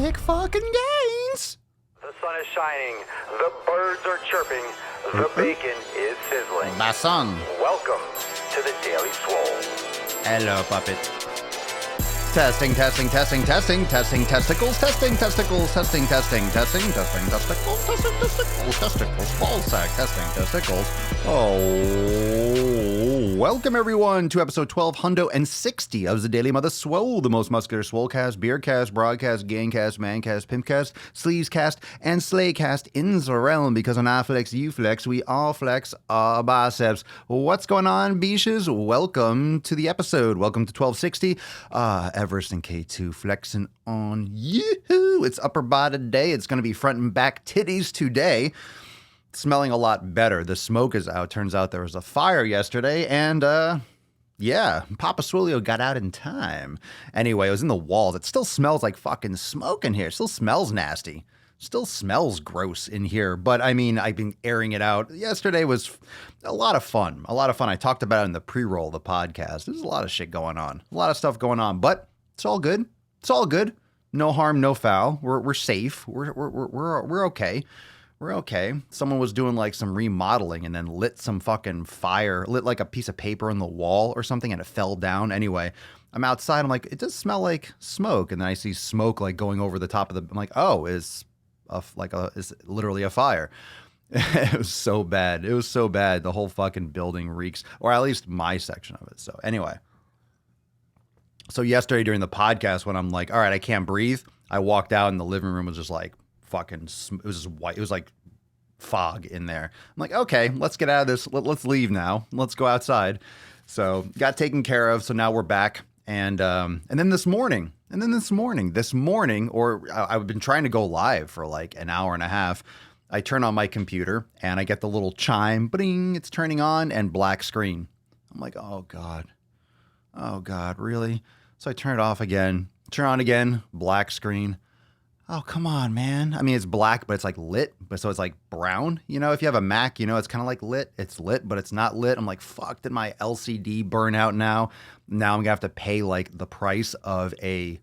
big fucking gains. The sun is shining, the birds are chirping, the bacon is sizzling. My son. Welcome to the Daily Swole. Hello, puppet. Testing, testicles, testing, testicles, ball sack, testicles. Oh, welcome everyone to episode 1260 of the Daily Mother Swole, the most muscular swolecast, beercast, broadcast, gangcast, mancast, pimpcast, sleazecast, and slaycast in the realm, because on I flex, you flex, we all flex our biceps. What's going on, beaches? Welcome to the episode. Welcome to 1260. Everest and K2 flexing on you. It's upper body day. It's going to be front and back titties today. Smelling a lot better. The smoke is out. Turns out there was a fire yesterday, and yeah, Papa Swole got out in time. Anyway, it was in the walls. It still smells like fucking smoke in here. It still smells nasty. Still smells gross in here, but I mean, I've been airing it out. Yesterday was a lot of fun. I talked about it in the pre-roll of the podcast. There's a lot of shit going on. A lot of stuff going on, but it's all good. It's all good. No harm, no foul. We're safe. We're okay. We're okay. Someone was doing like some remodeling and then lit some fucking fire, lit like a piece of paper on the wall or something, and it fell down. Anyway, I'm outside. I'm like, it does smell like smoke. And then I see smoke like going over the top of the, I'm like, oh, is literally a fire. It was so bad. It was so bad. The whole fucking building reeks, or at least my section of it. So anyway. So yesterday during the podcast, when I'm like, all right, I can't breathe, I walked out and the living room was just like fucking, it was just white. It was like fog in there. I'm like, okay, let's get out of this. Let's leave now. Let's go outside. So got taken care of. So now we're back. And then this morning, or I've been trying to go live for like an hour and a half. I turn on my computer and I get the little chime, bing, it's turning on, and black screen. I'm like, oh God, really? So I turn it off again, turn on again, black screen. Oh, come on, man. I mean, it's black, but it's like lit, but so it's like brown. You know, if you have a Mac, you know, it's kind of like lit. It's lit, but it's not lit. I'm like, fuck, did my LCD burn out now? Now I'm gonna have to pay like the price of a,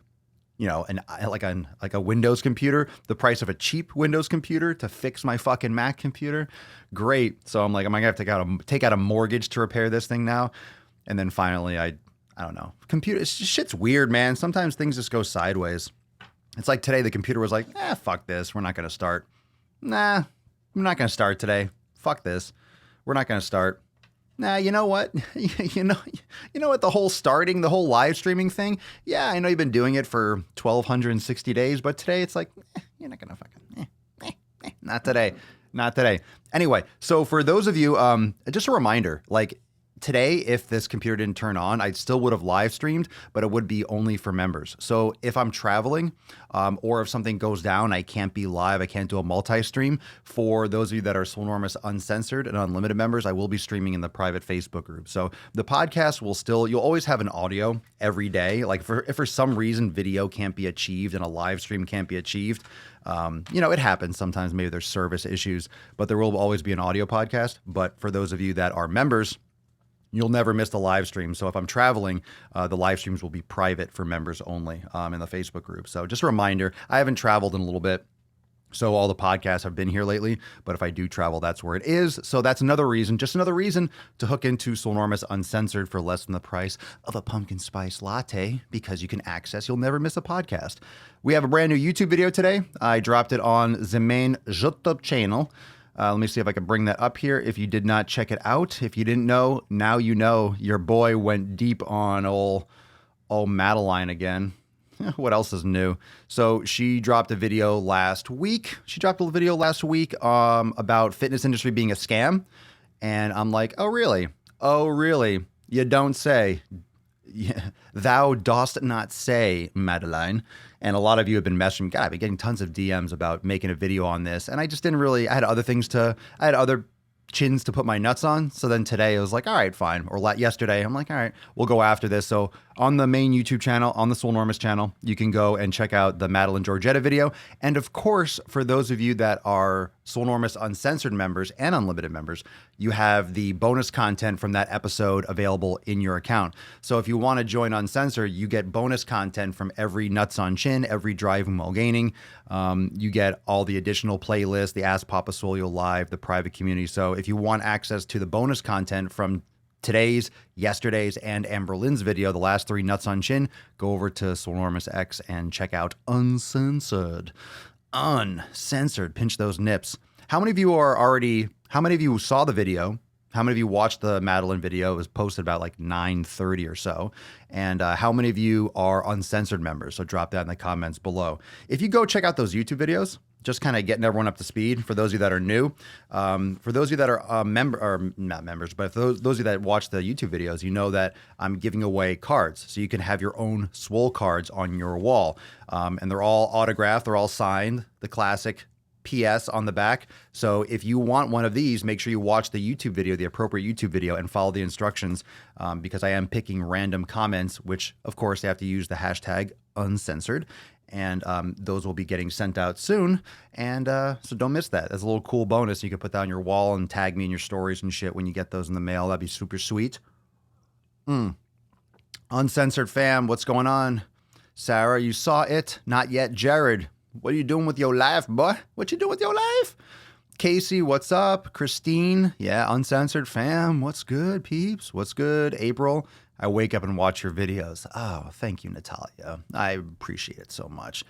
you know, like a Windows computer, the price of a cheap Windows computer to fix my fucking Mac computer. Great. So I'm like, am I gonna have to take out a mortgage to repair this thing now? And then finally, I don't know. Computer, shit's weird, man. Sometimes things just go sideways. It's like today, the computer was like, fuck this. We're not going to start. Nah, I'm not going to start today. Fuck this. We're not going to start. Nah, you know what? you know what? The whole live streaming thing. Yeah, I know you've been doing it for 1,260 days, but today it's like, you're not going to fucking, not today. Not today. Anyway, so for those of you, just a reminder, like, today, if this computer didn't turn on, I still would have live streamed, but it would be only for members. So if I'm traveling or if something goes down, I can't be live, I can't do a multi-stream. For those of you that are Swolenormous Uncensored and Unlimited members, I will be streaming in the private Facebook group. So the podcast will still, you'll always have an audio every day. Like if for some reason video can't be achieved and a live stream can't be achieved, you know, it happens sometimes. Maybe there's service issues, but there will always be an audio podcast. But for those of you that are members, you'll never miss the live stream. So if I'm traveling, the live streams will be private for members only in the Facebook group. So just a reminder, I haven't traveled in a little bit. So all the podcasts have been here lately, but if I do travel, that's where it is. So that's another reason to hook into Swolenormous Uncensored for less than the price of a pumpkin spice latte, because you can you'll never miss a podcast. We have a brand new YouTube video today. I dropped it on the main YouTube channel. Let me see if I can bring that up here. If you did not check it out, if you didn't know, now you know. Your boy went deep on old Madeline again. What else is new? So she dropped a video last week. About fitness industry being a scam. And I'm like, oh, really? Oh, really? You don't say. Thou dost not say, Madeline. And a lot of you have been messaging me. God, I've been getting tons of DMs about making a video on this. And I just didn't really, I had other chins to put my nuts on. So then today I was like, all right, fine. Or yesterday, I'm like, all right, we'll go after this. So on the main YouTube channel, on the Swolenormous channel, you can go and check out the Madeline Georgetta video. And of course, for those of you that are Swolenormous Uncensored members and Unlimited members, you have the bonus content from that episode available in your account. So if you want to join Uncensored, you get bonus content from every Nuts on Chin, every Driving While Gaining. You get all the additional playlists, the Ask Papa Swole Live, the private community. So if you want access to the bonus content from today's, yesterday's, and Amber Lynn's video, the last 3 Nuts on Chin, go over to Swolenormous X and check out Uncensored. Uncensored. Pinch those nips. How many of you saw the video? How many of you watched the Madeline video? It was posted about like 9:30 or so. And how many of you are Uncensored members? So drop that in the comments below. If you go check out those YouTube videos, just kind of getting everyone up to speed for those of you that are new. For those of you that are not members, but for those of you that watch the YouTube videos, you know that I'm giving away cards. So you can have your own Swole cards on your wall. And they're all autographed. They're all signed. The classic PS on the back. So if you want one of these, make sure you watch the YouTube video, the appropriate YouTube video, and follow the instructions because I am picking random comments, which of course they have to use the hashtag uncensored. And those will be getting sent out soon. And so don't miss that. That's a little cool bonus. You can put that on your wall and tag me in your stories and shit when you get those in the mail. That'd be super sweet. Uncensored fam, what's going on? Sarah, you saw it? Not yet. Jared, what are you doing with your life, boy? What you doing with your life? Casey, what's up? Christine, yeah, Uncensored fam, what's good, peeps? What's good? April, I wake up and watch your videos. Oh, thank you, Natalia. I appreciate it so much.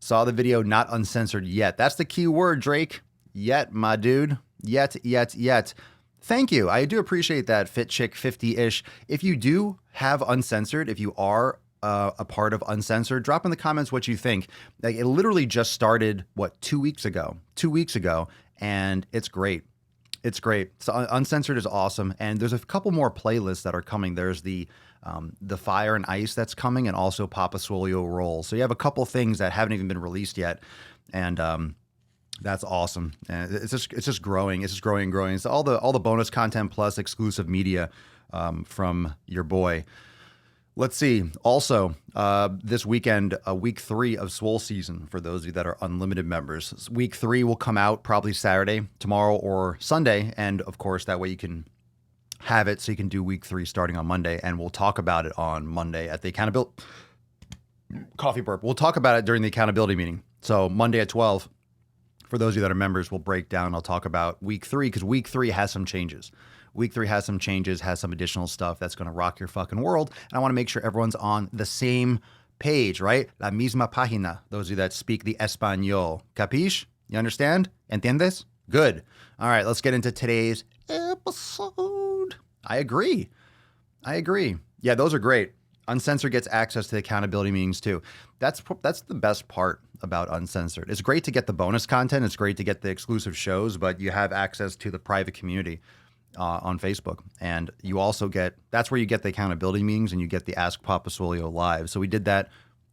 Saw the video, not uncensored yet. That's the key word, Drake. Yet, my dude. Yet. Thank you. I do appreciate that, Fit Chick 50-ish. If you do have Uncensored, if you are a part of Uncensored, drop in the comments what you think. Like, it literally just started, 2 weeks ago? 2 weeks ago, and it's great. It's great. So Uncensored is awesome, and there's a couple more playlists that are coming. There's the Fire and Ice that's coming, and also Papa Swole Roll. So you have a couple things that haven't even been released yet, and that's awesome. And it's just growing. It's just growing and growing. So all the bonus content plus exclusive media from your boy. Let's see. Also, this weekend, week 3 of Swole season, for those of you that are unlimited members. Week 3 will come out probably Saturday, tomorrow, or Sunday. And of course, that way you can have it so you can do week 3 starting on Monday. And we'll talk about it on Monday at the accountability. Coffee burp. We'll talk about it during the accountability meeting. So Monday at 12, for those of you that are members, we'll break down. I'll talk about week 3 because week 3 has some changes. Week 3 has some changes, has some additional stuff that's going to rock your fucking world. And I want to make sure everyone's on the same page, right? La misma página. Those of you that speak the Español. Capiche? You understand? ¿Entiendes? Good. All right, let's get into today's episode. I agree. Yeah, those are great. Uncensored gets access to the accountability meetings too. That's the best part about Uncensored. It's great to get the bonus content. It's great to get the exclusive shows, but you have access to the private community on Facebook. And you also that's where you get the accountability meetings and you get the Ask Papa Swole Live. So we did that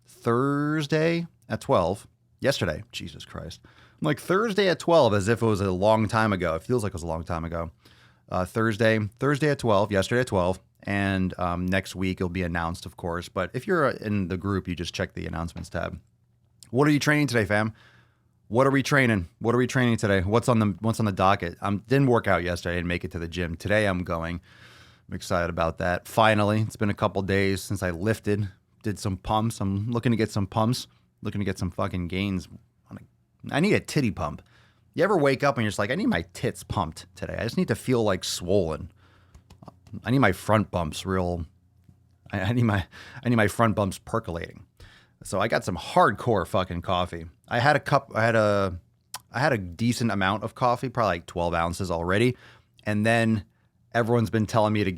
Thursday at 12. Yesterday. Jesus Christ. I'm like Thursday at 12 as if it was a long time ago. It feels like it was a long time ago. Thursday at 12, yesterday at 12. And next week it'll be announced, of course. But if you're in the group, you just check the announcements tab. What are you training today, fam? What are we training? What are we training today? What's on the docket? Didn't work out yesterday and make it to the gym. Today I'm going. I'm excited about that. Finally, it's been a couple days since I lifted, did some pumps. I'm looking to get some pumps, looking to get some fucking gains. I need a titty pump. You ever wake up and you're just like, I need my tits pumped today. I just need to feel like swollen. I need my front bumps I need my front bumps percolating. So I got some hardcore fucking coffee. I had a decent amount of coffee, probably like 12 ounces already. And then everyone's been telling me I've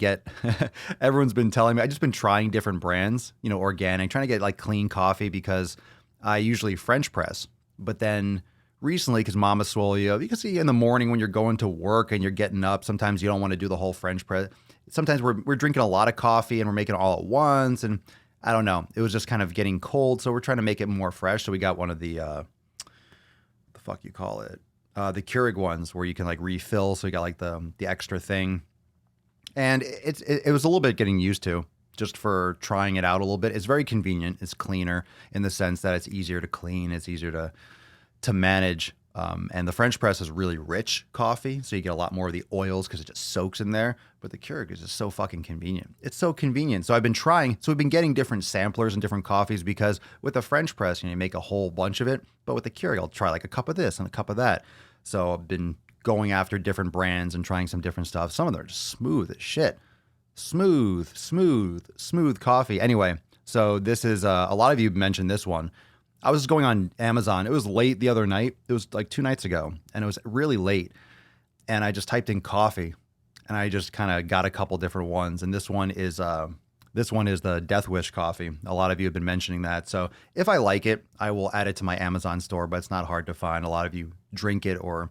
just been trying different brands, organic, trying to get like clean coffee because I usually French press. But then recently, because Mama Swole, you can see in the morning when you're going to work and you're getting up, sometimes you don't want to do the whole French press. Sometimes we're drinking a lot of coffee and we're making it all at once. And I don't know. It was just kind of getting cold, so we're trying to make it more fresh. So we got one of the, what the fuck you call it? the Keurig ones where you can like refill. So you got like the extra thing. And it was a little bit getting used to just for trying it out a little bit. It's very convenient. It's cleaner in the sense that it's easier to clean. It's easier to manage. And the French press is really rich coffee, so you get a lot more of the oils because it just soaks in there. But the Keurig is just so fucking convenient. It's so convenient. So we've been getting different samplers and different coffees because with the French press, you make a whole bunch of it. But with the Keurig, I'll try like a cup of this and a cup of that. So I've been going after different brands and trying some different stuff. Some of them are just smooth as shit. Smooth coffee. Anyway, so this is a lot of you mentioned this one. I was going on Amazon. It was late the other night. It was like 2 nights ago, and it was really late. And I just typed in coffee, and I just kind of got a couple different ones. And this one is the Death Wish coffee. A lot of you have been mentioning that. So if I like it, I will add it to my Amazon store. But it's not hard to find. A lot of you drink it or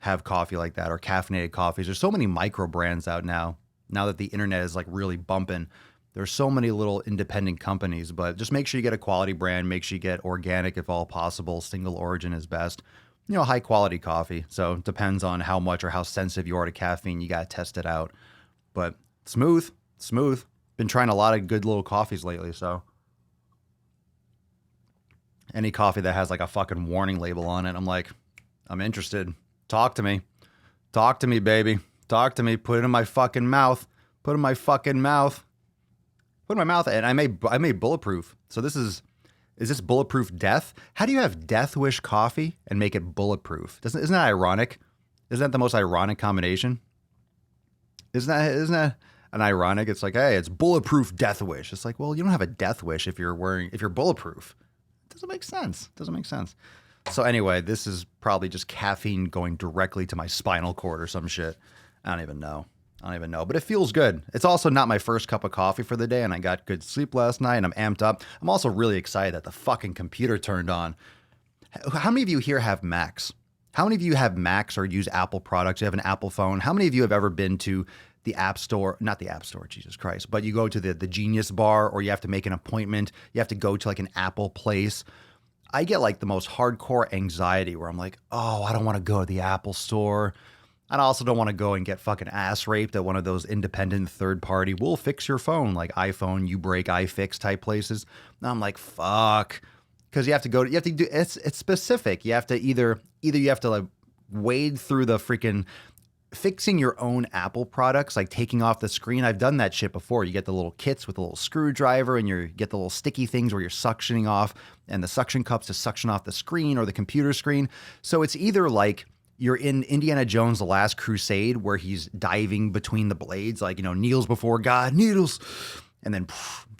have coffee like that or caffeinated coffees. There's so many micro brands out now that the internet is like really bumping. There's so many little independent companies, but just make sure you get a quality brand. Make sure you get organic if all possible. Single origin is best. High quality coffee. So it depends on how much or how sensitive you are to caffeine. You got to test it out. But smooth. Been trying a lot of good little coffees lately. So any coffee that has like a fucking warning label on it, I'm like, I'm interested. Talk to me, baby. Talk to me. Put it in my fucking mouth. And I made bulletproof. So is this bulletproof death? How do you have Death Wish coffee and make it bulletproof? Isn't that ironic? Isn't that the most ironic combination? Isn't that an ironic? It's like, hey, it's bulletproof Death Wish. It's like, well, you don't have a death wish if you're bulletproof. It doesn't make sense. So anyway, this is probably just caffeine going directly to my spinal cord or some shit. I don't even know, but it feels good. It's also not my first cup of coffee for the day, and I got good sleep last night, and I'm amped up. I'm also really excited that the fucking computer turned on. How many of you here have Macs? How many of you have Macs or use Apple products? You have an Apple phone? How many of you have ever been to the App Store, not the App Store, Jesus Christ, but you go to the Genius Bar, or you have to make an appointment. You have to go to like an Apple place. I get like the most hardcore anxiety where I'm like, oh, I don't want to go to the Apple Store. And I also don't want to go and get fucking ass raped at one of those independent third party, we'll fix your phone, like iPhone, you break, iFix type places. And I'm like, fuck. Because you have to do, it's specific. You have to either you have to like wade through the freaking fixing your own Apple products, like taking off the screen. I've done that shit before. You get the little kits with a little screwdriver and you get the little sticky things where you're suctioning off and the suction cups to suction off the screen or the computer screen. So it's either like you're in Indiana Jones, The Last Crusade, where he's diving between the blades, like, kneels before God, needles. And then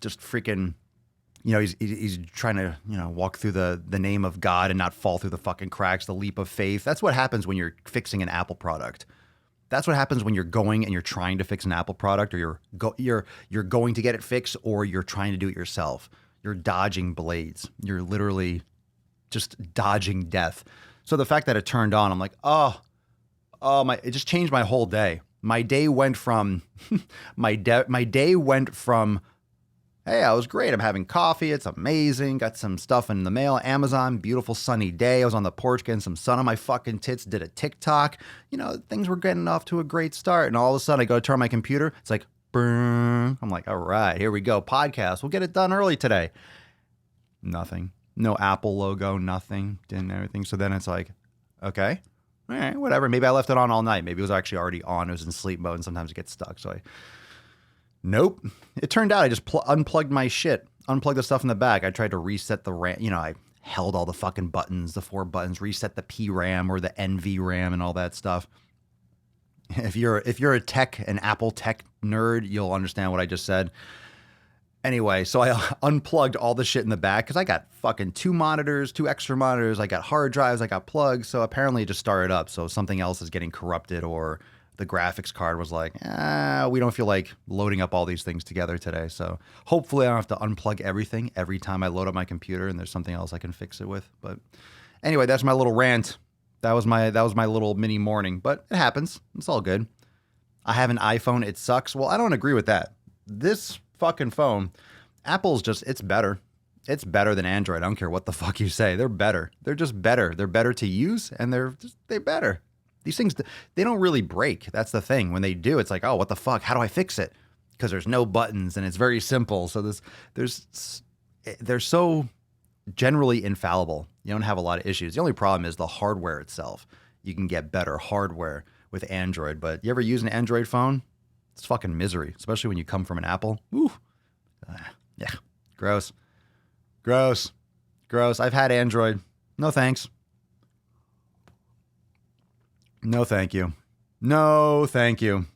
just freaking, he's trying to, walk through the name of God and not fall through the fucking cracks, the leap of faith. That's what happens when you're fixing an Apple product. That's what happens when you're going and you're trying to fix an Apple product, or you're going to get it fixed, or you're trying to do it yourself. You're dodging blades. You're literally just dodging death. So the fact that it turned on, I'm like, it just changed my whole day. My day went from hey, I was great. I'm having coffee. It's amazing. Got some stuff in the mail. Amazon, beautiful sunny day. I was on the porch getting some sun on my fucking tits. Did a TikTok. Things were getting off to a great start. And all of a sudden I go to turn on my computer. It's like, burn. I'm like, all right, here we go. Podcast. We'll get it done early today. Nothing. No Apple logo, nothing. Didn't everything. So then it's like, okay, all right, whatever. Maybe I left it on all night. Maybe it was actually already on. It was in sleep mode and sometimes it gets stuck. So nope. It turned out I just unplugged my shit, unplugged the stuff in the back. I tried to reset the RAM. I held all the fucking buttons, the 4 buttons, reset the PRAM or the NVRAM and all that stuff. If you're an Apple tech nerd, you'll understand what I just said. Anyway, so I unplugged all the shit in the back because I got fucking 2 monitors, 2 extra monitors. I got hard drives, I got plugs. So apparently it just started up. So something else is getting corrupted, or the graphics card was like, we don't feel like loading up all these things together today. So hopefully I don't have to unplug everything every time I load up my computer and there's something else I can fix it with. But anyway, that's my little rant. That was my little mini morning, but it happens. It's all good. I have an iPhone. It sucks. Well, I don't agree with that. This fucking phone, it's better. It's better than Android. I don't care what the fuck you say. They're better. They're just better. They're better to use, and they're better. These things, they don't really break. That's the thing. When they do, it's like, oh, what the fuck? How do I fix it? Because there's no buttons, and it's very simple. So they're so generally infallible. You don't have a lot of issues. The only problem is the hardware itself. You can get better hardware with Android, but you ever use an Android phone? It's fucking misery, especially when you come from an Apple. Ooh. Yeah. Gross. Gross. Gross. I've had Android. No thanks. No thank you. No thank you.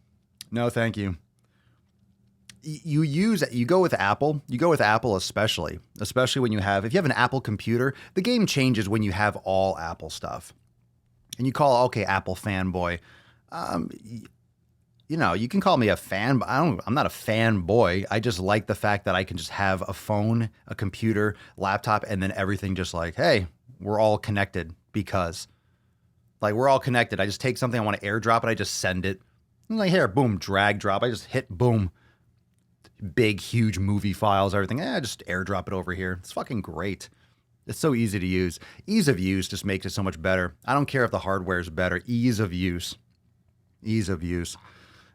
No thank you. You go with Apple. You go with Apple especially when if you have an Apple computer, the game changes when you have all Apple stuff. And you call, okay, Apple fanboy. You can call me a fan, but I'm not a fanboy. I just like the fact that I can just have a phone, a computer, laptop, and then everything just like, hey, we're all connected because like we're all connected. I just take something, I want to airdrop it, I just send it. I'm like, here, boom, drag drop. I just hit boom. Big, huge movie files, everything. I just airdrop it over here. It's fucking great. It's so easy to use. Ease of use just makes it so much better. I don't care if the hardware is better. Ease of use. Ease of use.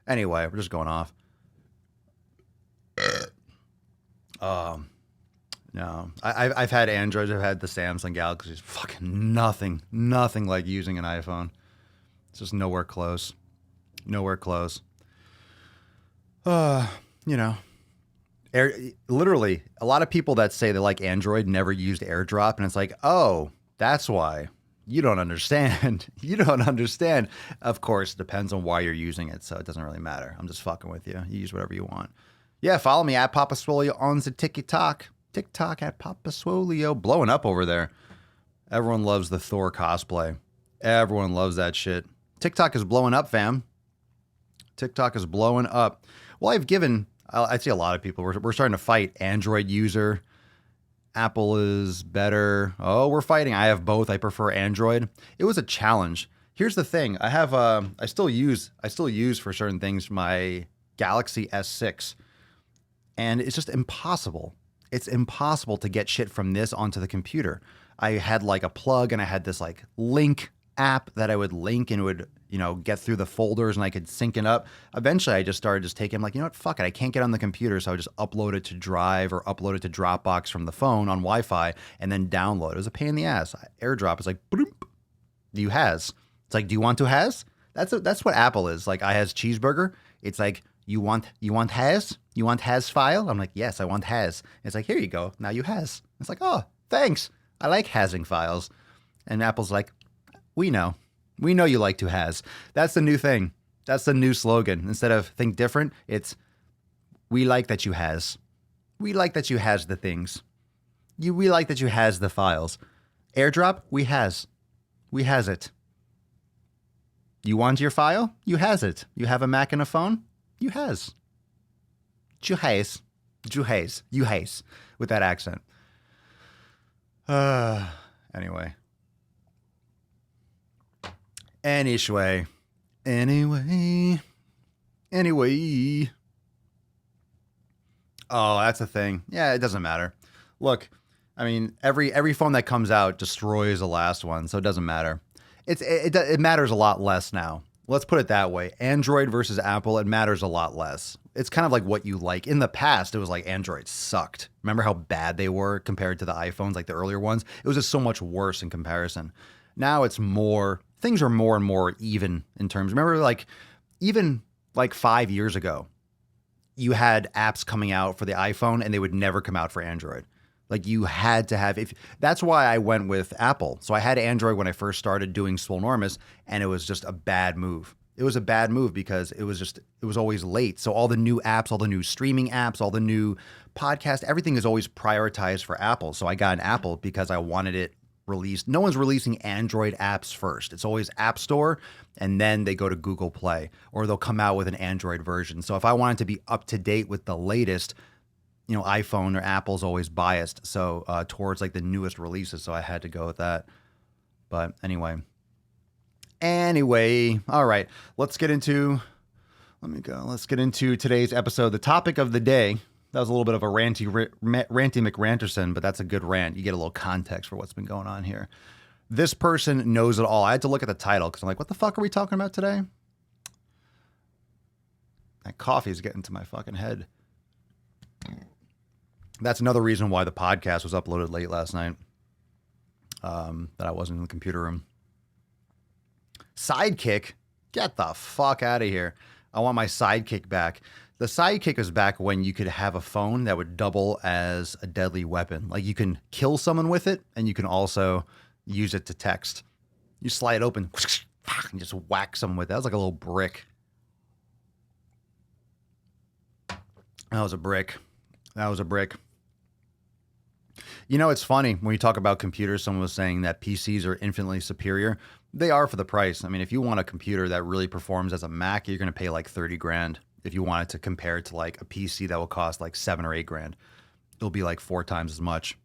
Anyway, we're just going off. No. I've had Androids. I've had the Samsung Galaxies. Fucking nothing like using an iPhone. It's just nowhere close. Nowhere close. Literally, a lot of people that say they like Android never used AirDrop, and it's like, oh, that's why. You don't understand. You don't understand. Of course, it depends on why you're using it, so it doesn't really matter. I'm just fucking with you. You use whatever you want. Yeah, follow me at Papa Swole on the TikTok. TikTok at Papa Swole. Blowing up over there. Everyone loves the Thor cosplay. Everyone loves that shit. TikTok is blowing up, fam. TikTok is blowing up. Well, I see a lot of people. We're starting to fight. Android user. Apple is better. Oh, we're fighting. I have both. I prefer Android. It was a challenge. Here's the thing. I still use for certain things my Galaxy S6. And it's just impossible. It's impossible to get shit from this onto the computer. I had like a plug and I had this like link app that I would link and it would, get through the folders and I could sync it up. Eventually I just started taking like, you know what, fuck it. I can't get on the computer. So I would just upload it to Drive or upload it to Dropbox from the phone on Wi-Fi and then download. It was a pain in the ass. AirDrop is like, bloop. You has. It's like, do you want to has? That's what Apple is. Like I has cheeseburger. It's like, you want has? You want has file? I'm like, yes, I want has. It's like, here you go. Now you has. It's like, oh, thanks. I like hasing files. And Apple's like, we know you like to has. That's the new thing. That's the new slogan. Instead of think different, it's we like that you has. We like that you has the things. We like that you has the files. AirDrop, we has. We has it. You want your file? You has it. You have a Mac and a phone? You has. You has. You has. With that accent. Anyway. Oh, that's a thing. Yeah, it doesn't matter. Look, I mean, every phone that comes out destroys the last one, so it doesn't matter. It matters a lot less now. Let's put it that way. Android versus Apple, it matters a lot less. It's kind of like what you like. In the past, it was like Android sucked. Remember how bad they were compared to the iPhones, like the earlier ones? It was just so much worse in comparison. Now it's more, things are more and more even in terms. Remember, like, even like 5 years ago, you had apps coming out for the iPhone and they would never come out for Android. Like you had to have, that's why I went with Apple. So I had Android when I first started doing Swolenormous, and it was just a bad move. It was a bad move because it was always late. So all the new apps, all the new streaming apps, all the new podcasts, everything is always prioritized for Apple. So I got an Apple because I wanted it released. No one's releasing Android apps first. It's always App Store, and then they go to Google Play, or they'll come out with an Android version. So if I wanted to be up to date with the latest, iPhone or Apple's always biased towards like the newest releases. So I had to go with that. But anyway, all right, let's get into today's episode. The topic of the day That was a little bit of a ranty McRanterson, but that's a good rant. You get a little context for what's been going on here. This person knows it all. I had to look at the title because I'm like, what the fuck are we talking about today? That coffee is getting to my fucking head. That's another reason why the podcast was uploaded late last night. That I wasn't in the computer room. Sidekick? Get the fuck out of here. I want my Sidekick back. The Sidekick was back when you could have a phone that would double as a deadly weapon. Like you can kill someone with it, and you can also use it to text. You slide it open and just whack someone with it. That was like a little brick. That was a brick. You know, it's funny when you talk about computers, someone was saying that PCs are infinitely superior. They are for the price. I mean, if you want a computer that really performs as a Mac, you're going to pay like 30 grand. If you wanted to compare it to like a PC that will cost like 7 or 8 grand, it'll be like 4 times as much.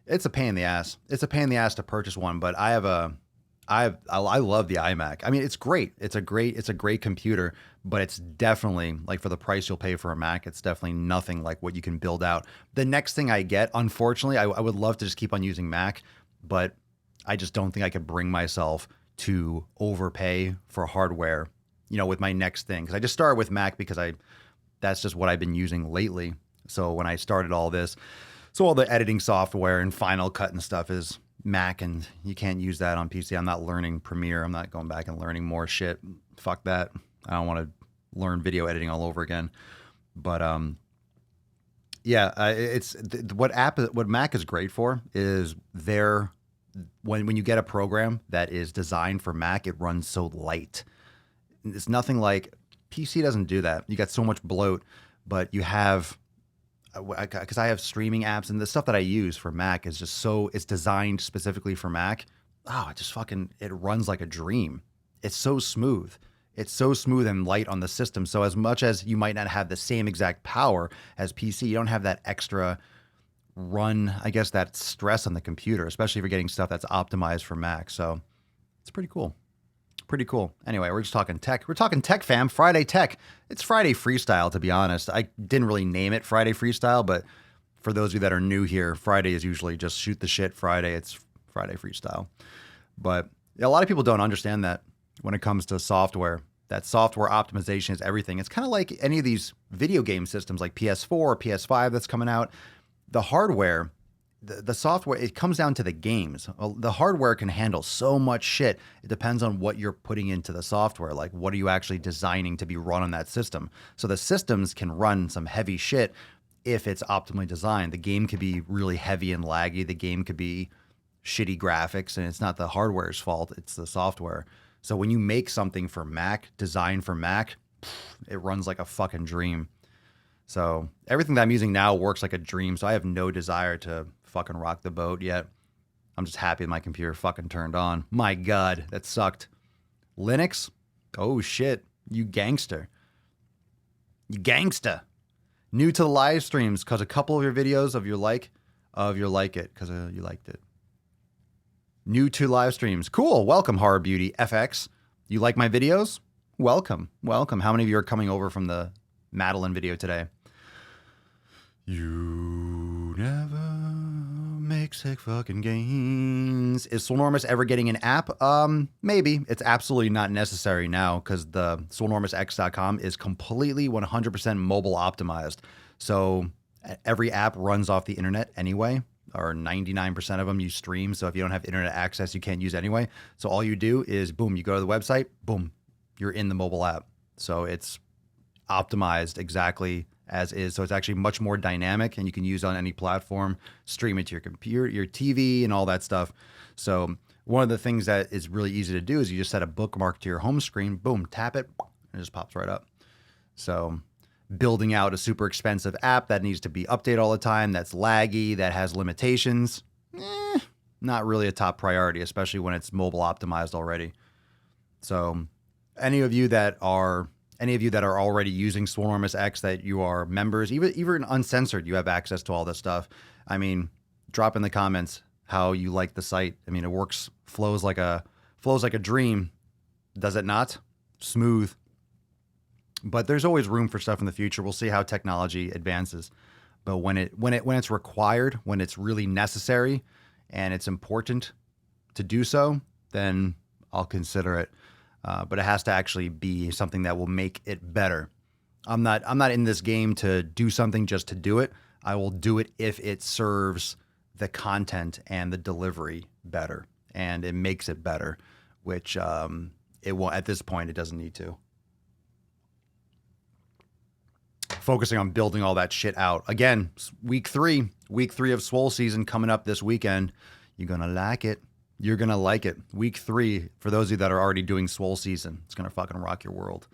It's a pain in the ass. It's a pain in the ass to purchase one, but I love the iMac. I mean, it's great. It's a great computer, but it's definitely like for the price you'll pay for a Mac, it's definitely nothing like what you can build out. The next thing I get, unfortunately, I would love to just keep on using Mac, but I just don't think I could bring myself to overpay for hardware, you know, with my next thing. Cause I just started with Mac because that's just what I've been using lately. So when I started all this, so all the editing software and Final Cut and stuff is Mac, and you can't use that on PC. I'm not learning Premiere. I'm not going back and learning more shit. Fuck that. I don't want to learn video editing all over again. But yeah, it's what Mac is great for is when you get a program that is designed for Mac, it runs so light. It's nothing like PC doesn't do that. You got so much bloat, but you have, because I have streaming apps and the stuff that I use for Mac is just it's designed specifically for Mac. Oh, it runs like a dream. It's so smooth. It's so smooth and light on the system. So as much as you might not have the same exact power as PC, you don't have that extra run, I guess, that stress on the computer, especially if you're getting stuff that's optimized for Mac. So it's pretty cool. Pretty cool. Anyway, we're just talking tech. We're talking tech, fam. Friday tech. It's Friday freestyle, to be honest. I didn't really name it Friday freestyle, but for those of you that are new here, Friday is usually just shoot the shit Friday. It's Friday freestyle. But a lot of people don't understand that when it comes to software. That software optimization is everything. It's kind of like any of these video game systems like PS4 or PS5 that's coming out. The hardware, the software, it comes down to the games. The hardware can handle so much shit. It depends on what you're putting into the software. Like, what are you actually designing to be run on that system? So the systems can run some heavy shit if it's optimally designed. The game could be really heavy and laggy. The game could be shitty graphics, and it's not the hardware's fault. It's the software. So when you make something for Mac, designed for Mac, it runs like a fucking dream. So everything that I'm using now works like a dream. So I have no desire to fucking rock the boat yet. I'm just happy my computer fucking turned on. My God, that sucked. Linux? Oh shit. You gangster. You gangsta. New to the live streams because a couple of your videos of your like it because you liked it. New to live streams. Cool. Welcome, Horror Beauty FX. You like my videos? Welcome. Welcome. How many of you are coming over from the Madeline video today? You never make sick fucking gains. Is Swolenormous ever getting an app? Maybe. It's absolutely not necessary now because the SwolenormousX.com is completely 100% mobile optimized. So every app runs off the internet anyway, or 99% of them you stream. So if you don't have internet access, you can't use anyway. So all you do is, boom, you go to the website, boom, you're in the mobile app. So it's optimized exactly as is. So it's actually much more dynamic and you can use on any platform, stream it to your computer, your TV and all that stuff. So one of the things that is really easy to do is you just set a bookmark to your home screen, boom, tap it, and it just pops right up. So building out a super expensive app that needs to be updated all the time, that's laggy, that has limitations, not really a top priority, especially when it's mobile optimized already. So any of you that are already using Swolenormous X, that you are members, even uncensored, you have access to all this stuff. I mean, drop in the comments how you like the site. I mean, it works, flows like a dream. Does it not? Smooth. But there's always room for stuff in the future. We'll see how technology advances. But when it's required, when it's really necessary and it's important to do so, then I'll consider it. But it has to actually be something that will make it better. I'm not in this game to do something just to do it. I will do it if it serves the content and the delivery better and it makes it better, which it won't at this point. It doesn't need to. Focusing on building all that shit out. Again, week three of Swole season coming up this weekend. You're going to like it. You're going to like it. Week 3, for those of you that are already doing Swole season, it's going to fucking rock your world.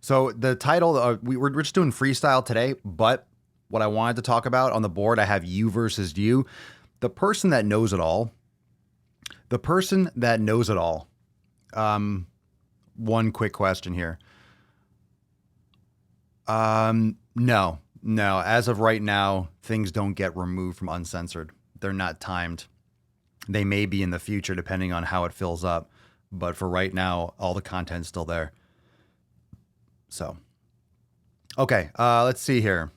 So the title, we're just doing freestyle today, but what I wanted to talk about on the board, I have you versus you. The person that knows it all. The person that knows it all. One quick question here. No. As of right now, things don't get removed from uncensored. They're not timed. They may be in the future, depending on how it fills up. But for right now, all the content's still there. So, okay, let's see here.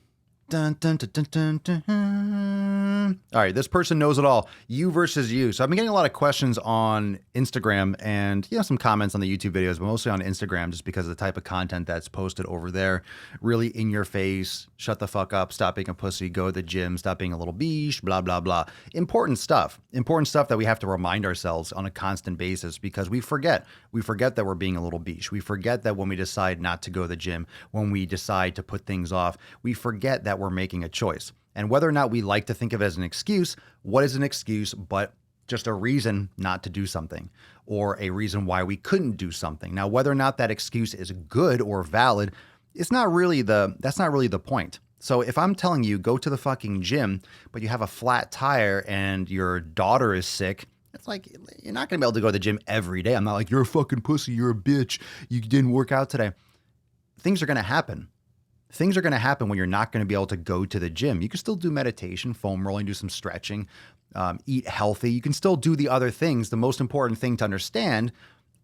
Dun, dun, dun, dun, dun, dun, dun. All right, this person knows it all. You versus you. So I've been getting a lot of questions on Instagram and some comments on the YouTube videos, but mostly on Instagram just because of the type of content that's posted over there. Really in your face, shut the fuck up, stop being a pussy, go to the gym, stop being a little beesh, blah, blah, blah. Important stuff that we have to remind ourselves on a constant basis because we forget. We forget that we're being a little beesh. We forget that when we decide not to go to the gym, when we decide to put things off, we forget that we're making a choice. And whether or not we like to think of it as an excuse, what is an excuse but just a reason not to do something or a reason why we couldn't do something? Now, whether or not that excuse is good or valid, that's not really the point. So if I'm telling you go to the fucking gym, but you have a flat tire and your daughter is sick, it's like you're not going to be able to go to the gym every day. I'm not like, you're a fucking pussy, you're a bitch, you didn't work out today. Things are going to happen. Things are going to happen when you're not going to be able to go to the gym. You can still do meditation, foam rolling, do some stretching, eat healthy. You can still do the other things. The most important thing to understand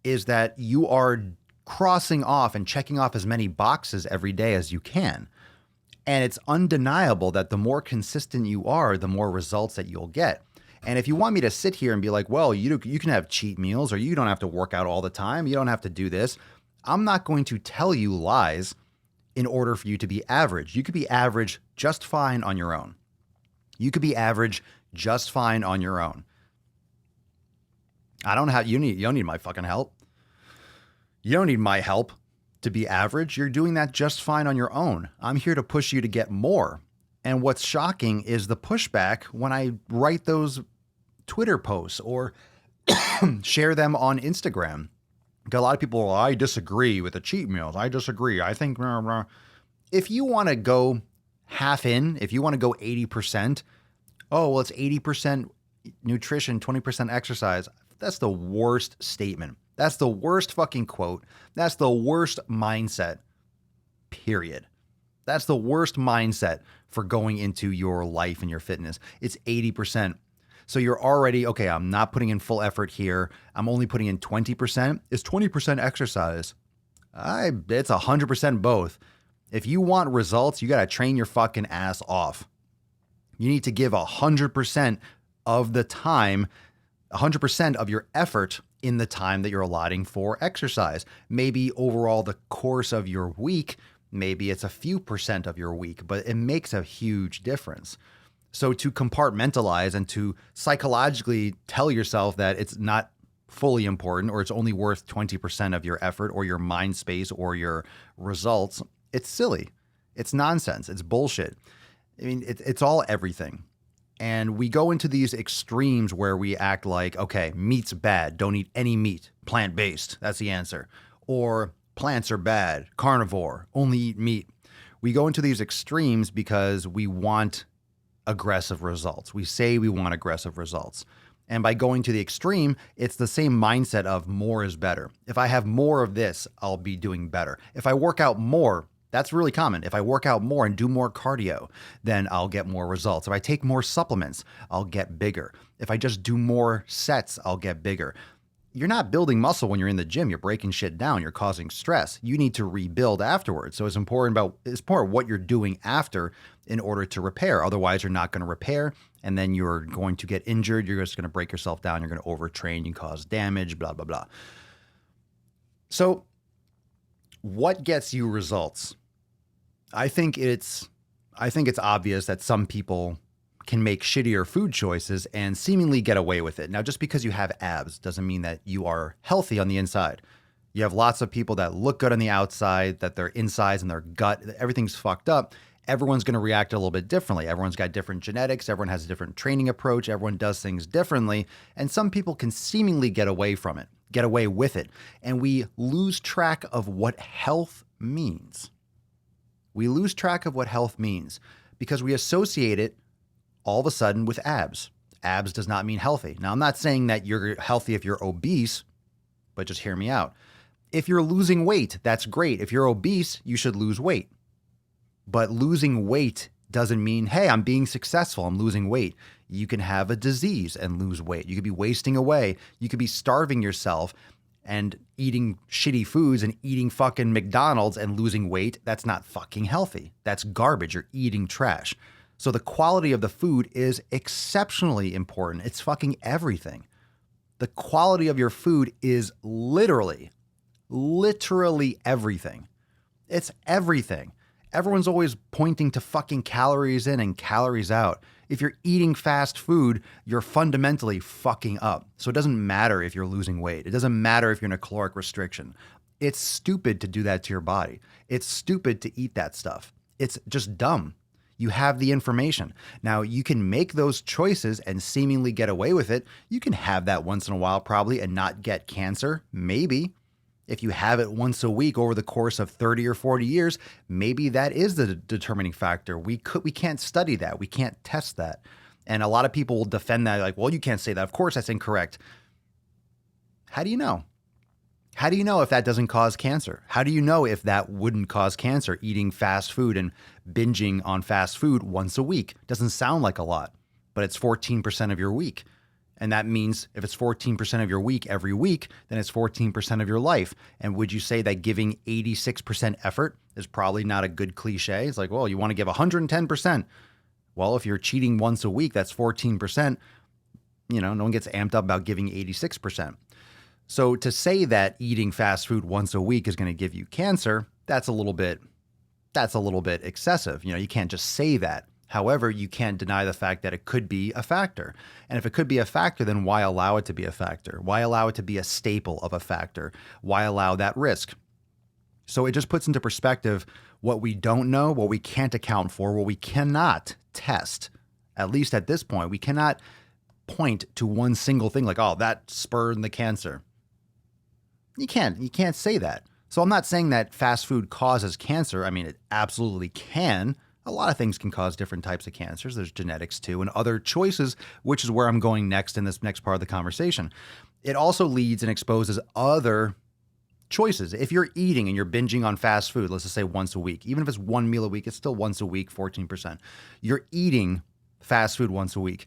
is that you are crossing off and checking off as many boxes every day as you can. And it's undeniable that the more consistent you are, the more results that you'll get. And if you want me to sit here and be like, well, you can have cheat meals or you don't have to work out all the time, you don't have to do this, I'm not going to tell you lies in order for you to be average. You could be average just fine on your own. You could be average just fine on your own. You don't need my fucking help. You don't need my help to be average. You're doing that just fine on your own. I'm here to push you to get more. And what's shocking is the pushback when I write those Twitter posts or share them on Instagram. A lot of people, I disagree with the cheat meals. I disagree. I think, blah, blah. If you want to go half in, if you want to go 80%, it's 80% nutrition, 20% exercise. That's the worst statement. That's the worst fucking quote. That's the worst mindset, period. That's the worst mindset for going into your life and your fitness. It's 80%. So you're already, okay, I'm not putting in full effort here. I'm only putting in 20%. It's 20% exercise. It's 100% both. If you want results, you got to train your fucking ass off. You need to give 100% of the time, 100% of your effort in the time that you're allotting for exercise. Maybe overall the course of your week, maybe it's a few percent of your week, but it makes a huge difference. So to compartmentalize and to psychologically tell yourself that it's not fully important or it's only worth 20% of your effort or your mind space or your results, it's silly. It's nonsense. It's bullshit. I mean, it's all everything. And we go into these extremes where we act like, okay, meat's bad. Don't eat any meat. Plant-based. That's the answer. Or plants are bad. Carnivore. Only eat meat. We go into these extremes because we want aggressive results. We say we want aggressive results. And by going to the extreme, it's the same mindset of more is better. If I have more of this, I'll be doing better. If I work out more, that's really common. If I work out more and do more cardio, then I'll get more results. If I take more supplements, I'll get bigger. If I just do more sets, I'll get bigger. you're not building muscle when you're in the gym. You're breaking shit down. You're causing stress. You need to rebuild afterwards. So it's important what you're doing after in order to repair. Otherwise, you're not going to repair, and then you're going to get injured. You're just going to break yourself down. You're going to overtrain. You cause damage, blah, blah, blah. So what gets you results? I think it's obvious that some people can make shittier food choices and seemingly get away with it. Now, just because you have abs doesn't mean that you are healthy on the inside. You have lots of people that look good on the outside, that their insides and their gut, everything's fucked up. Everyone's going to react a little bit differently. Everyone's got different genetics. Everyone has a different training approach. Everyone does things differently. And some people can seemingly get away with it. And we lose track of what health means. We lose track of what health means because we associate it all of a sudden with abs. Abs does not mean healthy. Now, I'm not saying that you're healthy if you're obese, but just hear me out. If you're losing weight, that's great. If you're obese, you should lose weight. But losing weight doesn't mean, hey, I'm being successful, I'm losing weight. You can have a disease and lose weight. You could be wasting away. You could be starving yourself and eating shitty foods and eating fucking McDonald's and losing weight. That's not fucking healthy. That's garbage. You're eating trash. So the quality of the food is exceptionally important. It's fucking everything. The quality of your food is literally everything. It's everything. Everyone's always pointing to fucking calories in and calories out. If you're eating fast food, you're fundamentally fucking up. So it doesn't matter if you're losing weight. It doesn't matter if you're in a caloric restriction. It's stupid to do that to your body. It's stupid to eat that stuff. It's just dumb. You have the information. Now, you can make those choices and seemingly get away with it. You can have that once in a while probably and not get cancer, maybe. If you have it once a week over the course of 30 or 40 years, maybe that is the determining factor. We can't study that. We can't test that. And a lot of people will defend that like, well, you can't say that. Of course, that's incorrect. How do you know? How do you know if that doesn't cause cancer? How do you know if that wouldn't cause cancer, eating fast food and binging on fast food once a week? Doesn't sound like a lot, but it's 14% of your week. And that means if it's 14% of your week every week, then it's 14% of your life. And would you say that giving 86% effort is probably not a good cliche? It's like, well, you want to give 110%. Well, if you're cheating once a week, that's 14%. No one gets amped up about giving 86%. So to say that eating fast food once a week is going to give you cancer, that's a little bit excessive. You can't just say that. However, you can't deny the fact that it could be a factor. And if it could be a factor, then why allow it to be a factor? Why allow it to be a staple of a factor? Why allow that risk? So it just puts into perspective what we don't know, what we can't account for, what we cannot test. At least at this point, we cannot point to one single thing like, oh, that spurred the cancer. You can't say that. So I'm not saying that fast food causes cancer. I mean, it absolutely can. A lot of things can cause different types of cancers. There's genetics too, and other choices, which is where I'm going next in this next part of the conversation. It also leads and exposes other choices. If you're eating and you're binging on fast food, let's just say once a week, even if it's one meal a week, it's still once a week, 14%. You're eating fast food once a week.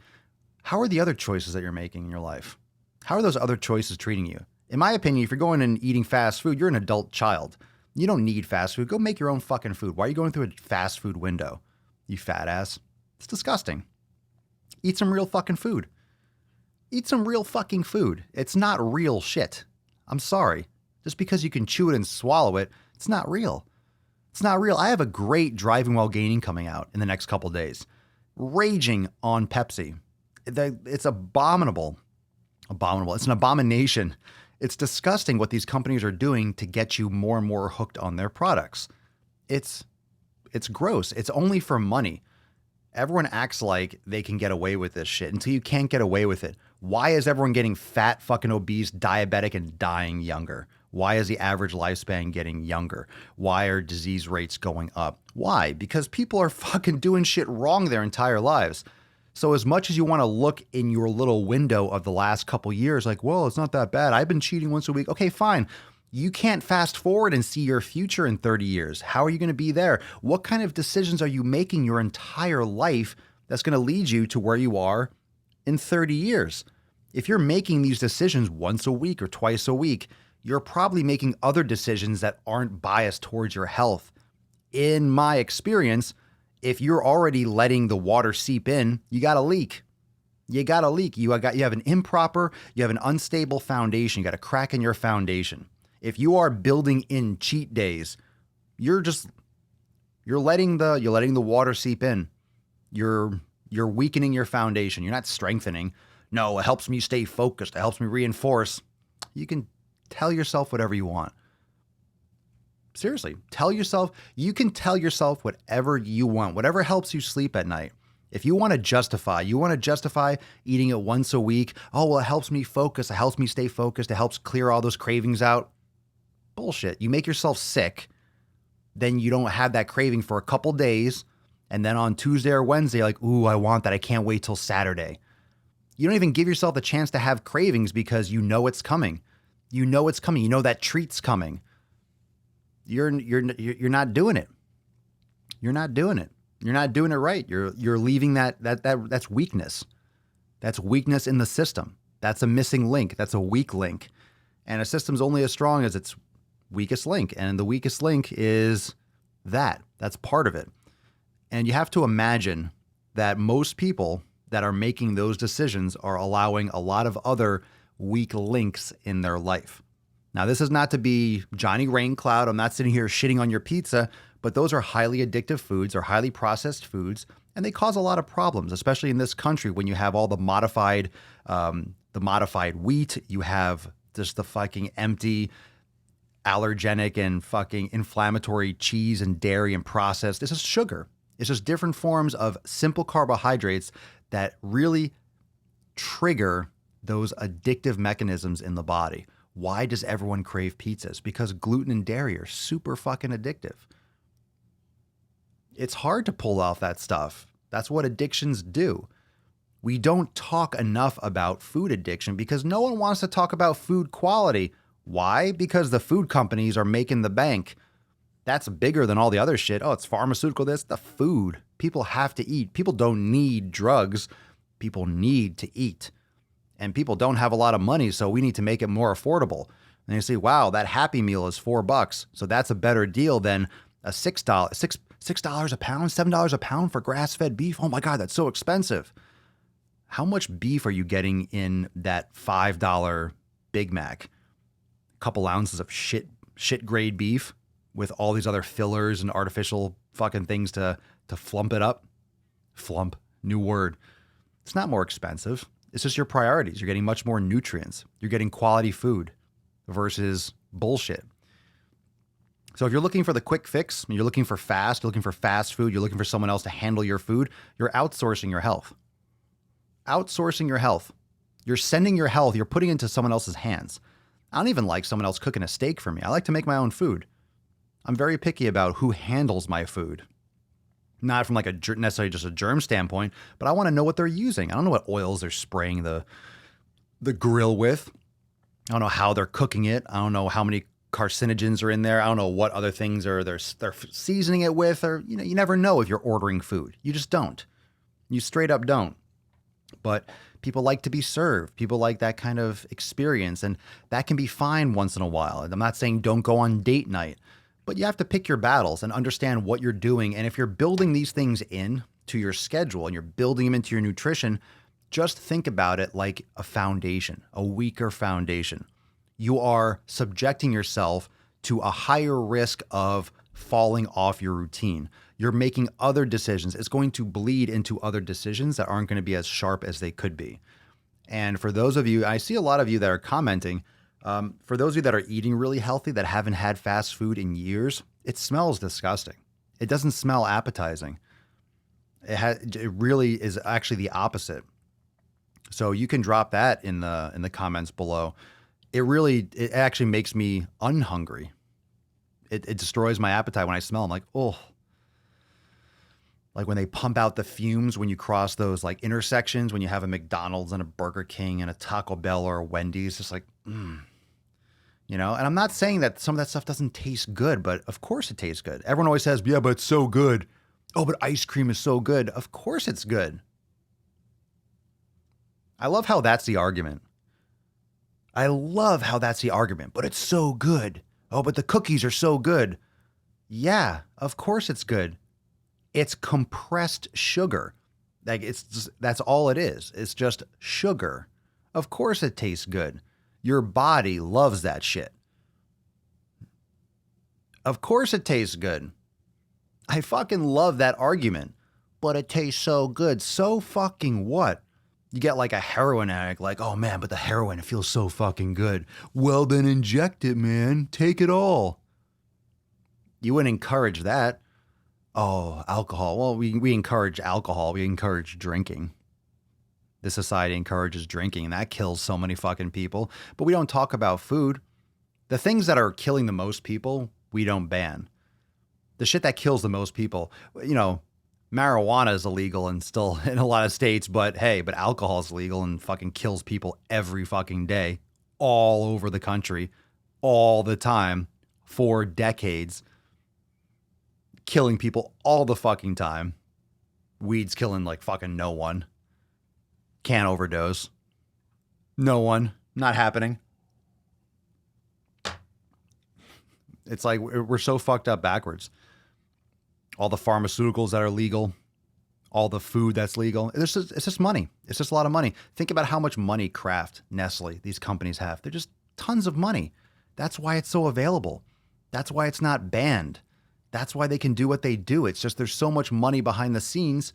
How are the other choices that you're making in your life? How are those other choices treating you? In my opinion, if you're going and eating fast food, you're an adult child. You don't need fast food. Go make your own fucking food. Why are you going through a fast food window? You fat ass. It's disgusting. Eat some real fucking food. Eat some real fucking food. It's not real shit. I'm sorry. Just because you can chew it and swallow it, it's not real. It's not real. I have a great Driving While Gaining coming out in the next couple days. Raging on Pepsi. It's abominable. It's an abomination. It's disgusting what these companies are doing to get you more and more hooked on their products. It's gross. It's only for money. Everyone acts like they can get away with this shit until you can't get away with it. Why is everyone getting fat, fucking obese, diabetic, and dying younger? Why is the average lifespan getting younger? Why are disease rates going up? Why? Because people are fucking doing shit wrong their entire lives. So as much as you want to look in your little window of the last couple years, like, well, it's not that bad. I've been cheating once a week. Okay, fine. You can't fast forward and see your future in 30 years. How are you going to be there? What kind of decisions are you making your entire life that's going to lead you to where you are in 30 years? If you're making these decisions once a week or twice a week, you're probably making other decisions that aren't biased towards your health. In my experience, if you're already letting the water seep in, you got a leak. You got a leak. You have an improper, you have an unstable foundation. You got a crack in your foundation. If you are building in cheat days, you're letting the water seep in. You're weakening your foundation. You're not strengthening. No, it helps me stay focused. It helps me reinforce. You can tell yourself whatever you want. Seriously, you can tell yourself whatever you want, whatever helps you sleep at night. If you want to justify eating it once a week. Oh, well, it helps me focus. It helps me stay focused. It helps clear all those cravings out. Bullshit. You make yourself sick. Then you don't have that craving for a couple days. And then on Tuesday or Wednesday, like, ooh, I want that. I can't wait till Saturday. You don't even give yourself the chance to have cravings because you know it's coming. You know it's coming. You know that treat's coming. You're not doing it. You're not doing it. You're not doing it right. You're leaving that's weakness. That's weakness in the system. That's a missing link. That's a weak link. And a system's only as strong as its weakest link. And the weakest link is that. That's part of it. And you have to imagine that most people that are making those decisions are allowing a lot of other weak links in their life. Now, this is not to be Johnny Raincloud. I'm not sitting here shitting on your pizza, but those are highly addictive foods or highly processed foods, and they cause a lot of problems, especially in this country when you have all the modified wheat. You have just the fucking empty, allergenic and fucking inflammatory cheese and dairy and processed. This is sugar. It's just different forms of simple carbohydrates that really trigger those addictive mechanisms in the body. Why does everyone crave pizzas? Because gluten and dairy are super fucking addictive. It's hard to pull off that stuff. That's what addictions do. We don't talk enough about food addiction because no one wants to talk about food quality. Why? Because the food companies are making the bank. That's bigger than all the other shit. Oh, it's pharmaceutical, this, the food. People have to eat. People don't need drugs. People need to eat. And people don't have a lot of money, so we need to make it more affordable. And you say, wow, that Happy Meal is $4. So that's a better deal than a $6 a pound, $7 a pound for grass-fed beef. Oh my God, that's so expensive. How much beef are you getting in that $5 Big Mac? A couple ounces of shit grade beef with all these other fillers and artificial fucking things to flump it up. Flump, new word. It's not more expensive. It's just your priorities. You're getting much more nutrients. You're getting quality food versus bullshit. So if you're looking for the quick fix, you're looking for fast food, you're looking for someone else to handle your food, you're outsourcing your health. Outsourcing your health. You're sending your health, you're putting it into someone else's hands. I don't even like someone else cooking a steak for me. I like to make my own food. I'm very picky about who handles my food. Not from like necessarily just a germ standpoint, but I want to know what they're using. I don't know what oils they're spraying the grill with. I don't know how they're cooking it. I don't know how many carcinogens are in there. I don't know what other things they're seasoning it with, or you never know if you're ordering food. You just don't. You straight up don't. But people like to be served. People like that kind of experience, and that can be fine once in a while. I'm not saying don't go on date night, but you have to pick your battles and understand what you're doing. And if you're building these things in to your schedule and you're building them into your nutrition, just think about it like a foundation, a weaker foundation. You are subjecting yourself to a higher risk of falling off your routine. You're making other decisions. It's going to bleed into other decisions that aren't going to be as sharp as they could be. And for those of you, I see a lot of you that are commenting, for those of you that are eating really healthy, that haven't had fast food in years, it smells disgusting. It doesn't smell appetizing. It really is actually the opposite. So you can drop that in the comments below. It actually makes me unhungry. It destroys my appetite when I smell. I'm like, oh. Like when they pump out the fumes when you cross those like intersections, when you have a McDonald's and a Burger King and a Taco Bell or a Wendy's, just like, And I'm not saying that some of that stuff doesn't taste good, but of course it tastes good. Everyone always says, yeah, but it's so good. Oh, but ice cream is so good. Of course it's good. I love how that's the argument. I love how that's the argument, but it's so good. Oh, but the cookies are so good. Yeah, of course it's good. It's compressed sugar. Like that's all it is. It's just sugar. Of course it tastes good. Your body loves that shit. Of course it tastes good. I fucking love that argument. But it tastes so good. So fucking what? You get like a heroin addict, like, oh man, but the heroin, it feels so fucking good. Well, then inject it, man. Take it all. You wouldn't encourage that. Oh, alcohol. Well, we encourage alcohol. We encourage drinking. The society encourages drinking, and that kills so many fucking people. But we don't talk about food. The things that are killing the most people, we don't ban. The shit that kills the most people, marijuana is illegal and still in a lot of states, but hey, but alcohol is legal and fucking kills people every fucking day, all over the country, all the time, for decades. Killing people all the fucking time. Weed's killing like fucking no one. Can't overdose. No one. Not happening. It's like we're so fucked up backwards. All the pharmaceuticals that are legal, all the food that's legal. It's just money. It's just a lot of money. Think about how much money Kraft, Nestle, these companies have. They're just tons of money. That's why it's so available. That's why it's not banned. That's why they can do what they do. It's just there's so much money behind the scenes.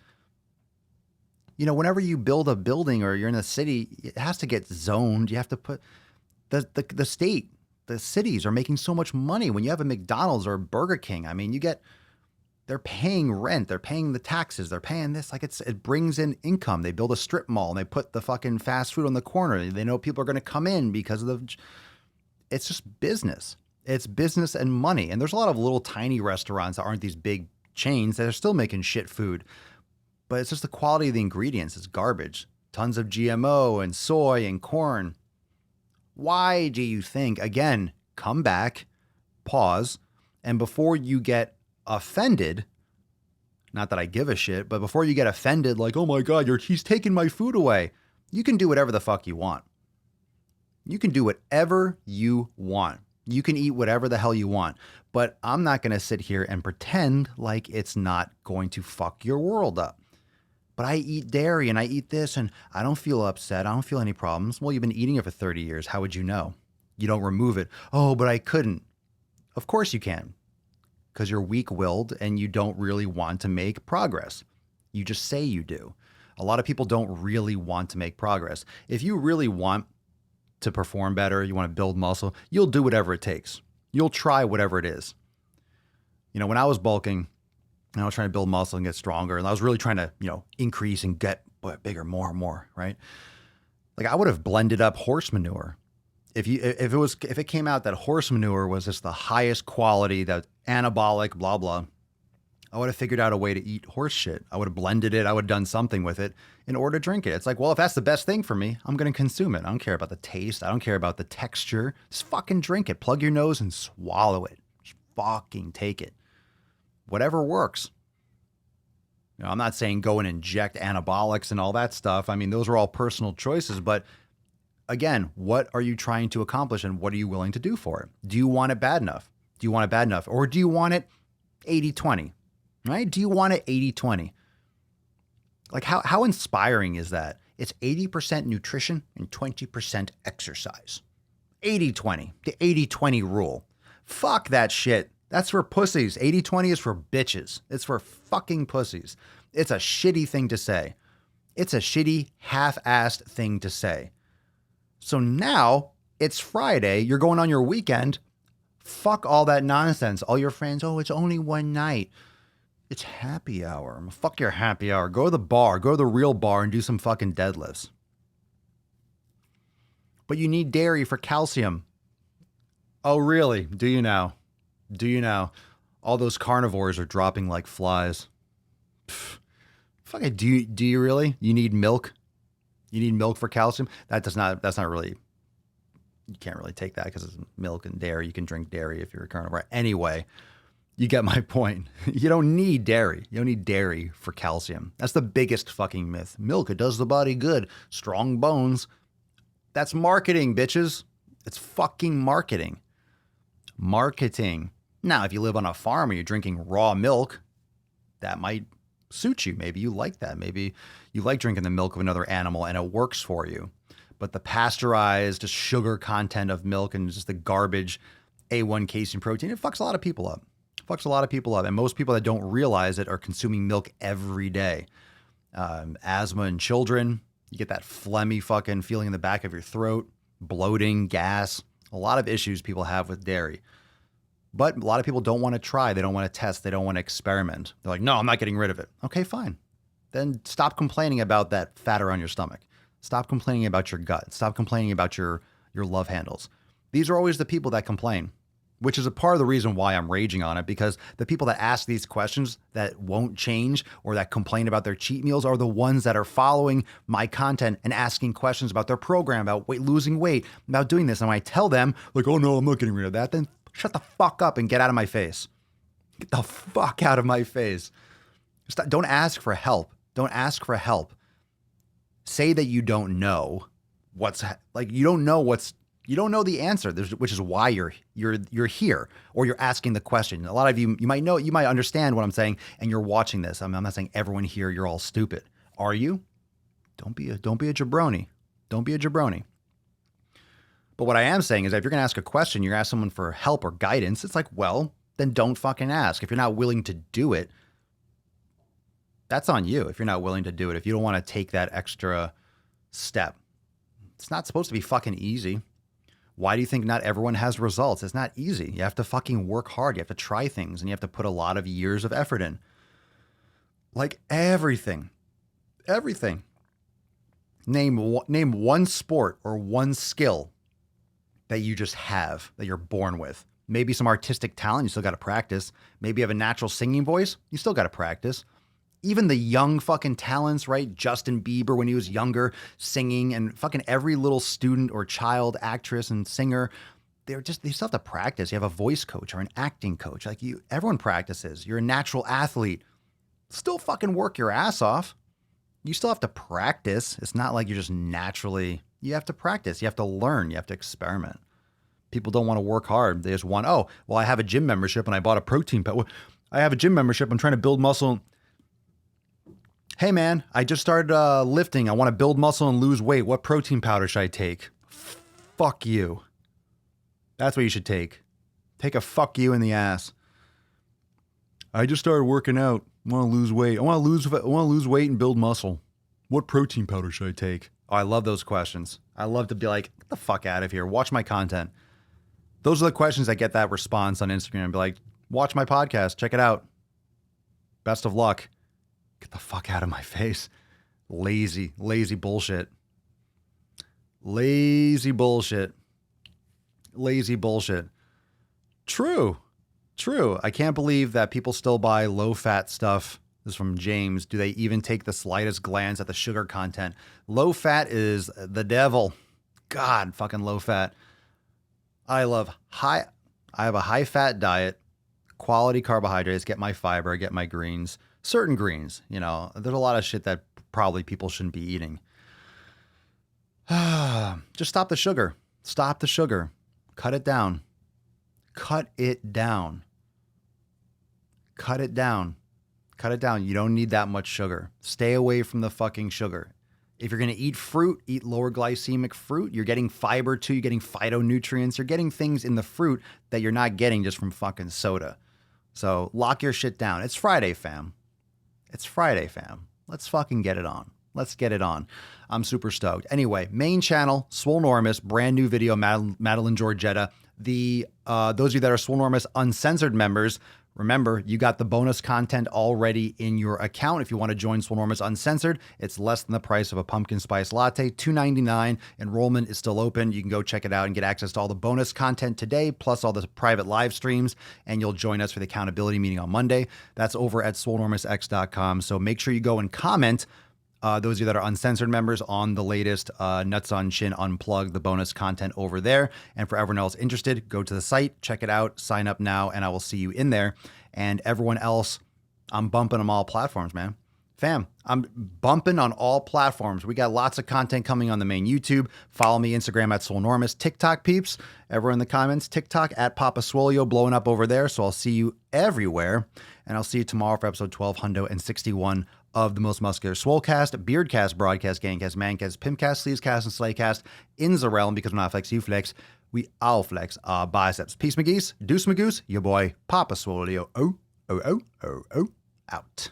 Whenever you build a building or you're in a city, it has to get zoned. You have to put the state, the cities are making so much money. When you have a McDonald's or a Burger King, I mean, they're paying rent, they're paying the taxes, they're paying this. Like it brings in income. They build a strip mall and they put the fucking fast food on the corner. They know people are going to come in because of it's just business. It's business and money. And there's a lot of little tiny restaurants that aren't these big chains that are still making shit food. But it's just the quality of the ingredients. It's garbage. Tons of GMO and soy and corn. Why do you think, again, come back, pause, and before you get offended, not that I give a shit, but before you get offended, like, oh my God, he's taking my food away. You can do whatever the fuck you want. You can do whatever you want. You can eat whatever the hell you want, but I'm not going to sit here and pretend like it's not going to fuck your world up. But I eat dairy and I eat this and I don't feel upset. I don't feel any problems. Well, you've been eating it for 30 years. How would you know? You don't remove it. Oh, but I couldn't. Of course you can, because you're weak-willed and you don't really want to make progress. You just say you do. A lot of people don't really want to make progress. If you really want to perform better, you want to build muscle, you'll do whatever it takes. You'll try whatever it is. When I was bulking and I was trying to build muscle and get stronger, and I was really trying to, increase and get bigger, more and more, right? Like I would have blended up horse manure. If it came out that horse manure was just the highest quality, that anabolic, blah, blah, I would have figured out a way to eat horse shit. I would have blended it. I would have done something with it in order to drink it. It's like, well, if that's the best thing for me, I'm going to consume it. I don't care about the taste. I don't care about the texture. Just fucking drink it. Plug your nose and swallow it. Just fucking take it. Whatever works. I'm not saying go and inject anabolics and all that stuff. I mean, those are all personal choices. But again, what are you trying to accomplish and what are you willing to do for it? Do you want it bad enough? Do you want it bad enough? Or do you want it 80-20? Right? Do you want it 80-20? Like how inspiring is that? It's 80% nutrition and 20% exercise. 80-20, the 80-20 rule. Fuck that shit. That's for pussies. 80-20 is for bitches. It's for fucking pussies. It's a shitty thing to say. It's a shitty, half-assed thing to say. So now it's Friday. You're going on your weekend. Fuck all that nonsense. All your friends, oh, it's only one night. It's happy hour. Fuck your happy hour. Go to the bar. Go to the real bar and do some fucking deadlifts. But you need dairy for calcium. Oh, really? Do you now? Do you now? All those carnivores are dropping like flies. Fucking, do you really? You need milk? You need milk for calcium? That's not really, you can't really take that because it's milk and dairy. You can drink dairy if you're a carnivore. Anyway, You get my point. You don't need dairy. You don't need dairy for calcium. That's the biggest fucking myth. Milk, it does the body good. Strong bones. That's marketing, bitches. It's fucking marketing. Marketing. Now, if you live on a farm and you're drinking raw milk, that might suit you. Maybe you like that. Maybe you like drinking the milk of another animal and it works for you. But the pasteurized, just sugar content of milk and just the garbage A1 casein protein, it fucks a lot of people up. Fucks a lot of people up. And most people that don't realize it are consuming milk every day. Asthma in children, you get that phlegmy fucking feeling in the back of your throat, bloating, gas, a lot of issues people have with dairy. But a lot of people don't want to try. They don't want to test. They don't want to experiment. They're like, no, I'm not getting rid of it. Okay, fine. Then stop complaining about that fat around your stomach. Stop complaining about your gut. Stop complaining about your love handles. These are always the people that complain, which is a part of the reason why I'm raging on it, because the people that ask these questions that won't change or that complain about their cheat meals are the ones that are following my content and asking questions about their program, about losing weight, about doing this. And when I tell them, like, oh no, I'm not getting rid of that, then shut the fuck up and get out of my face. Get the fuck out of my face. Don't ask for help. Don't ask for help. Say that you don't know you don't know the answer, which is why you're here, or you're asking the question. A lot of you might know, you might understand what I'm saying, and you're watching this. I'm not saying everyone here, you're all stupid. Are you? Don't be a jabroni. Don't be a jabroni. But what I am saying is that if you're going to ask a question, you're going to ask someone for help or guidance. It's like, well, then don't fucking ask. If you're not willing to do it, that's on you. If you're not willing to do it, if you don't want to take that extra step, it's not supposed to be fucking easy. Why do you think not everyone has results? It's not easy. You have to fucking work hard. You have to try things, and you have to put a lot of years of effort in. Like everything. Everything. Name one sport or one skill that you just have, that you're born with. Maybe some artistic talent, you still got to practice. Maybe you have a natural singing voice, you still got to practice. Even the young fucking talents, right? Justin Bieber, when he was younger, singing, and fucking every little student or child actress and singer, they still have to practice. You have a voice coach or an acting coach. Everyone practices. You're a natural athlete. Still fucking work your ass off. You still have to practice. It's not like you're just naturally, you have to practice. You have to learn. You have to experiment. People don't want to work hard. They just want, oh, well, I have a gym membership and I bought a protein powder. I have a gym membership. I'm trying to build muscle. Hey man, I just started lifting. I want to build muscle and lose weight. What protein powder should I take? Fuck you. That's what you should take. Take a fuck you in the ass. I just started working out. I want to lose weight. I want to lose weight and build muscle. What protein powder should I take? Oh, I love those questions. I love to be like, get the fuck out of here. Watch my content. Those are the questions that get that response on Instagram. Be like, watch my podcast. Check it out. Best of luck. Get the fuck out of my face. Lazy bullshit. Lazy bullshit. Lazy bullshit. True. I can't believe that people still buy low-fat stuff. This is from James. Do they even take the slightest glance at the sugar content? Low-fat is the devil. God, fucking low-fat. I have a high-fat diet, quality carbohydrates, get my fiber, get my greens. Certain greens, there's a lot of shit that probably people shouldn't be eating. Just stop the sugar. Stop the sugar. Cut it down. Cut it down. Cut it down. Cut it down. You don't need that much sugar. Stay away from the fucking sugar. If you're going to eat fruit, eat lower glycemic fruit. You're getting fiber too. You're getting phytonutrients. You're getting things in the fruit that you're not getting just from fucking soda. So lock your shit down. It's Friday, fam. It's Friday, fam. Let's fucking get it on. Let's get it on. I'm super stoked. Anyway, main channel, Swolenormous, brand new video, Madeline Georgetta. Those of you that are Swolenormous Uncensored members, remember, you got the bonus content already in your account. If you want to join Swolenormous Uncensored, it's less than the price of a pumpkin spice latte, $2.99. Enrollment is still open. You can go check it out and get access to all the bonus content today, plus all the private live streams, and you'll join us for the accountability meeting on Monday. That's over at swolenormousx.com. So make sure you go and comment Those of you that are uncensored members on the latest Nuts on Chin Unplugged, the bonus content over there. And for everyone else interested, go to the site, check it out, sign up now, and I will see you in there. And everyone else, I'm bumping them all platforms, man. Fam, I'm bumping on all platforms. We got lots of content coming on the main YouTube. Follow me Instagram at Swolenormous. TikTok peeps, everyone in the comments, TikTok at Papa Swolio, blowing up over there. So I'll see you everywhere. And I'll see you tomorrow for episode 1261 of the Most Muscular Swolecast, Beardcast, Broadcast, Gangcast, Mancast, Pimpcast, Sleevescast, and Slaycast in the realm, because when I flex, you flex. We all flex our biceps. Peace, McGeese. Deuce, Magoose. Your boy, Papa Swolio. Out.